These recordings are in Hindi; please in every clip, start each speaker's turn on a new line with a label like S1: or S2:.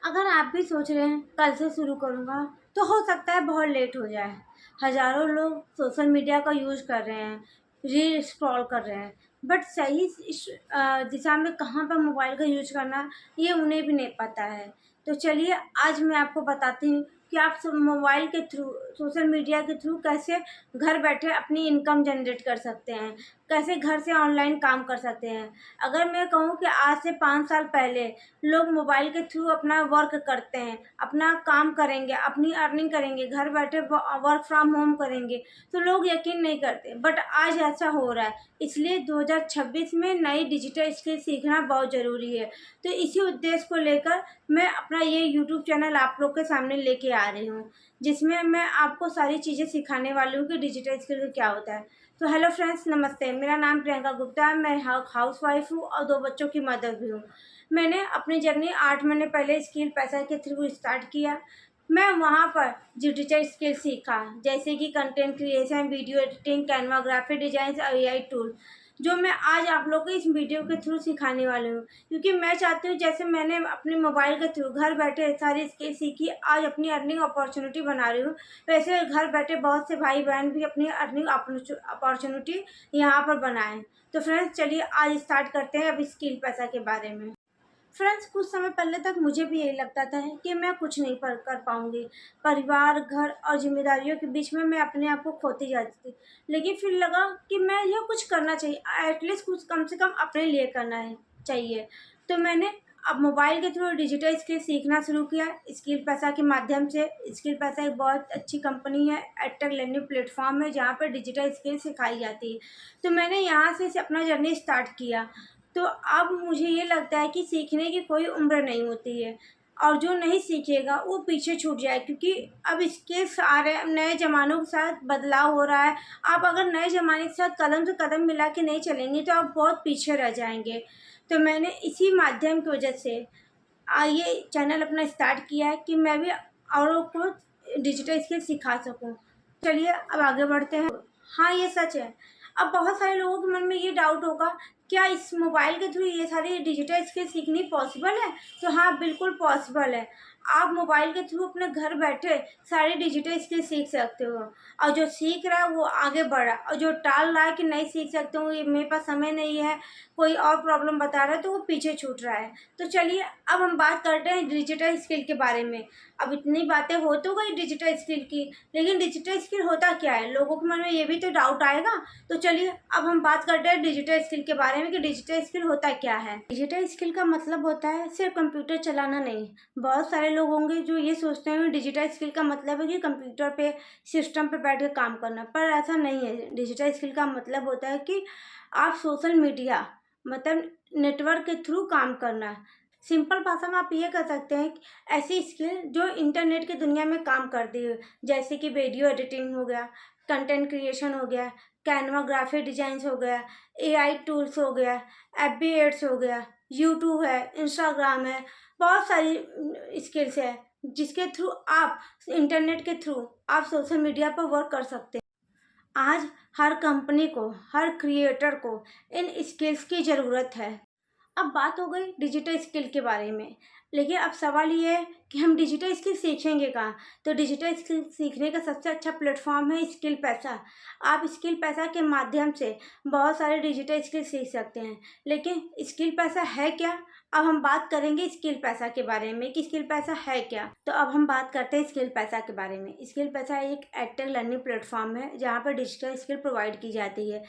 S1: अगर आप भी सोच रहे हैं कल से शुरू करूँगा, तो हो सकता है बहुत लेट हो जाए। हज़ारों लोग सोशल मीडिया का यूज़ कर रहे हैं, रील स्क्रॉल कर रहे हैं, बट सही इस दिशा में कहाँ पर मोबाइल का यूज़ करना, ये उन्हें भी नहीं पता है। तो चलिए आज मैं आपको बताती हूँ कि आप मोबाइल के थ्रू, सोशल मीडिया के थ्रू कैसे घर बैठे अपनी इनकम जनरेट कर सकते हैं, कैसे घर से ऑनलाइन काम कर सकते हैं। अगर मैं कहूँ कि आज से 5 साल पहले लोग मोबाइल के थ्रू अपना वर्क करते हैं, अपना काम करेंगे, अपनी अर्निंग करेंगे, घर बैठे वर्क फ्रॉम होम करेंगे, तो लोग यकीन नहीं करते। बट आज ऐसा हो रहा है, इसलिए 2026 में नई डिजिटल स्किल सीखना बहुत ज़रूरी है। तो इसी उद्देश्य को लेकर मैं अपना ये यूट्यूब चैनल आप लोग के सामने लेके आ रही हूँ, जिसमें मैं आपको सारी चीज़ें सिखाने वाली हूँ कि डिजिटल स्किल क्या होता है। तो हेलो फ्रेंड्स, नमस्ते। मेरा नाम प्रियंका गुप्ता है। मैं हाउसवाइफ हूँ और 2 बच्चों की मदर भी हूँ। मैंने अपनी जर्नी 8 महीने पहले स्किल पैसा के थ्रू स्टार्ट किया। मैं वहाँ पर डिजिटल स्किल सीखा, जैसे कि content creation, video editing, Canva graphic design और एआई टूल, जो मैं आज आप लोग को इस वीडियो के थ्रू सिखाने वाली हूँ। क्योंकि मैं चाहती हूँ जैसे मैंने अपने मोबाइल के थ्रू घर बैठे सारी स्किल सीखी, आज अपनी अर्निंग अपॉर्चुनिटी बना रही हूँ, वैसे घर बैठे बहुत से भाई बहन भी अपनी अर्निंग अपॉर्चुनिटी यहाँ पर बनाएं। तो फ्रेंड्स चलिए आज स्टार्ट करते हैं अब स्किल पैसा के बारे में। फ्रेंड्स, कुछ समय पहले तक मुझे भी यही लगता था कि मैं कुछ नहीं कर पाऊंगी। परिवार, घर और जिम्मेदारियों के बीच में मैं अपने आप को खोती जाती थी। लेकिन फिर लगा कि मैं यह कुछ करना चाहिए, एटलीस्ट कुछ कम से कम अपने लिए करना है चाहिए। तो मैंने अब मोबाइल के थ्रू डिजिटल स्किल सीखना शुरू किया स्किल पैसा के माध्यम से। स्किल पैसा एक बहुत अच्छी कंपनी है, एडटेक लर्निंग प्लेटफॉर्म है, जहाँ पर डिजिटल स्किल सिखाई जाती है। तो मैंने यहाँ से अपना जर्नी स्टार्ट किया। तो अब मुझे ये लगता है कि सीखने की कोई उम्र नहीं होती है, और जो नहीं सीखेगा वो पीछे छूट जाए, क्योंकि अब इसके सारे नए ज़मानों के साथ बदलाव हो रहा है। आप अगर नए ज़माने के साथ कदम से कदम मिला के नहीं चलेंगे तो आप बहुत पीछे रह जाएंगे। तो मैंने इसी माध्यम की वजह से ये चैनल अपना स्टार्ट किया है कि मैं भी औरों को डिजिटल स्किल सिखा सकूं। चलिए अब आगे बढ़ते हैं। हाँ, ये सच है। अब बहुत सारे लोगों के मन में ये डाउट होगा, क्या इस मोबाइल के थ्रू ये सारी डिजिटल स्किल सीखनी पॉसिबल है? तो हाँ, बिल्कुल पॉसिबल है। आप मोबाइल के थ्रू अपने घर बैठे सारी डिजिटल स्किल सीख सकते हो, और जो सीख रहा है वो आगे बढ़ रहा है, और जो टाल रहा है कि नहीं सीख सकते हो, ये मेरे पास समय नहीं है, कोई और प्रॉब्लम बता रहा है, तो वो पीछे छूट रहा है। तो चलिए अब हम बात करते हैं डिजिटल स्किल के बारे में। अब इतनी बातें हो तो गई डिजिटल स्किल की, लेकिन डिजिटल स्किल होता क्या है? लोगों के मन में ये भी तो डाउट आएगा। तो चलिए अब हम बात करते हैं डिजिटल स्किल के बारे में कि डिजिटल स्किल होता क्या है। डिजिटल स्किल का मतलब होता है सिर्फ कंप्यूटर चलाना नहीं। बहुत सारे लोग होंगे जो ये सोचते हैं डिजिटल स्किल का मतलब है कि कंप्यूटर पे, सिस्टम पे बैठ के काम करना, पर ऐसा नहीं है। डिजिटल स्किल का मतलब होता है कि आप सोशल मीडिया, मतलब नेटवर्क के थ्रू काम करना। सिंपल भाषा में आप ये कह सकते हैं कि ऐसी स्किल जो इंटरनेट की दुनिया में काम करती है, जैसे कि वीडियो एडिटिंग हो गया, कंटेंट क्रिएशन हो गया, कैनवा ग्राफिक डिजाइंस हो गया, एआई टूल्स हो गया, एफबी एड्स हो गया, यूट्यूब है, इंस्टाग्राम है, बहुत सारी स्किल्स है जिसके थ्रू आप, इंटरनेट के थ्रू आप सोशल मीडिया पर वर्क कर सकते हैं। आज हर कंपनी को, हर क्रिएटर को इन स्किल्स की ज़रूरत है। अब बात हो गई डिजिटल स्किल के बारे में, लेकिन अब सवाल ये है कि हम डिजिटल स्किल सीखेंगे कहाँ? तो डिजिटल स्किल सीखने का सबसे अच्छा प्लेटफॉर्म है स्किल पैसा। आप स्किल पैसा के माध्यम से बहुत सारे डिजिटल स्किल सीख सकते हैं। लेकिन स्किल पैसा है क्या? अब हम बात करेंगे स्किल पैसा के बारे में कि स्किल पैसा है क्या। तो अब हम बात करते हैं स्किल पैसा के बारे में। स्किल पैसा एक एडटेक लर्निंग प्लेटफॉर्म है जहाँ पर डिजिटल स्किल प्रोवाइड की जाती है,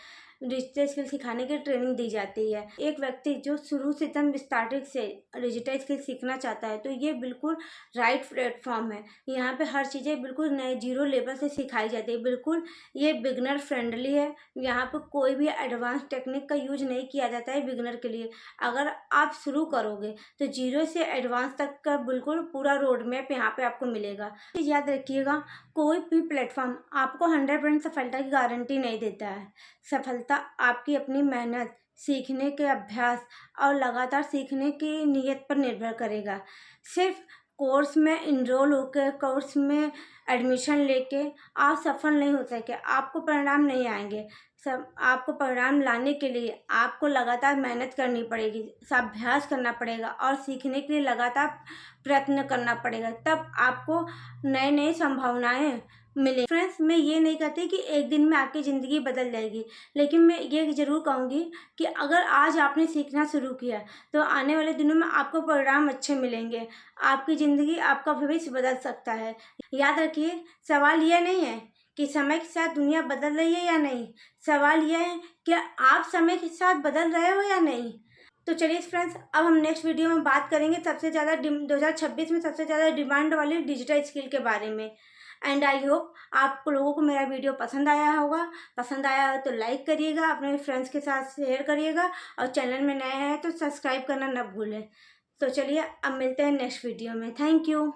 S1: डिजिटल स्किल सिखाने की ट्रेनिंग दी जाती है। एक व्यक्ति जो शुरू से एकदम स्टार्टिंग से डिजिटल स्किल सीखना चाहता है तो ये बिल्कुल राइट प्लेटफॉर्म है। यहाँ पे हर चीज़ें बिल्कुल नए जीरो लेवल से सिखाई जाती है। बिल्कुल ये बिगनर फ्रेंडली है। यहाँ पे कोई भी एडवांस टेक्निक का यूज नहीं किया जाता है बिगनर के लिए। अगर आप शुरू करोगे तो जीरो से एडवांस तक का बिल्कुल पूरा रोड मैप यहाँ पे आपको मिलेगा। याद रखिएगा, कोई भी प्लेटफॉर्म आपको 100% सफलता की गारंटी नहीं देता है। सफलता आपकी अपनी मेहनत, सीखने के अभ्यास और लगातार सीखने की नीयत पर निर्भर करेगा। सिर्फ कोर्स में इनरोल होकर, कोर्स में एडमिशन लेके आप सफल नहीं हो सके, आपको परिणाम नहीं आएंगे। सब आपको परिणाम लाने के लिए आपको लगातार मेहनत करनी पड़ेगी, अभ्यास करना पड़ेगा और सीखने के लिए लगातार प्रयत्न करना पड़ेगा, तब आपको नए नए संभावनाएं मिले। फ्रेंड्स, मैं ये नहीं कहती कि एक दिन में आपकी ज़िंदगी बदल जाएगी, लेकिन मैं ये ज़रूर कहूँगी कि अगर आज आपने सीखना शुरू किया तो आने वाले दिनों में आपको परिणाम अच्छे मिलेंगे। आपकी ज़िंदगी, आपका भविष्य बदल सकता है। याद रखिए, सवाल यह नहीं है कि समय के साथ दुनिया बदल रही है या नहीं, सवाल यह है कि आप समय के साथ बदल रहे हो या नहीं। तो चलिए फ्रेंड्स, अब हम नेक्स्ट वीडियो में बात करेंगे सबसे ज़्यादा 2026 में सबसे ज़्यादा डिमांड वाली डिजिटल स्किल के बारे में। एंड आई होप आप लोगों को मेरा वीडियो पसंद आया होगा। पसंद आया हो तो लाइक करिएगा, अपने फ्रेंड्स के साथ शेयर करिएगा और चैनल में नए हैं तो सब्सक्राइब करना न भूलें। तो चलिए अब मिलते हैं नेक्स्ट वीडियो में। Thank you.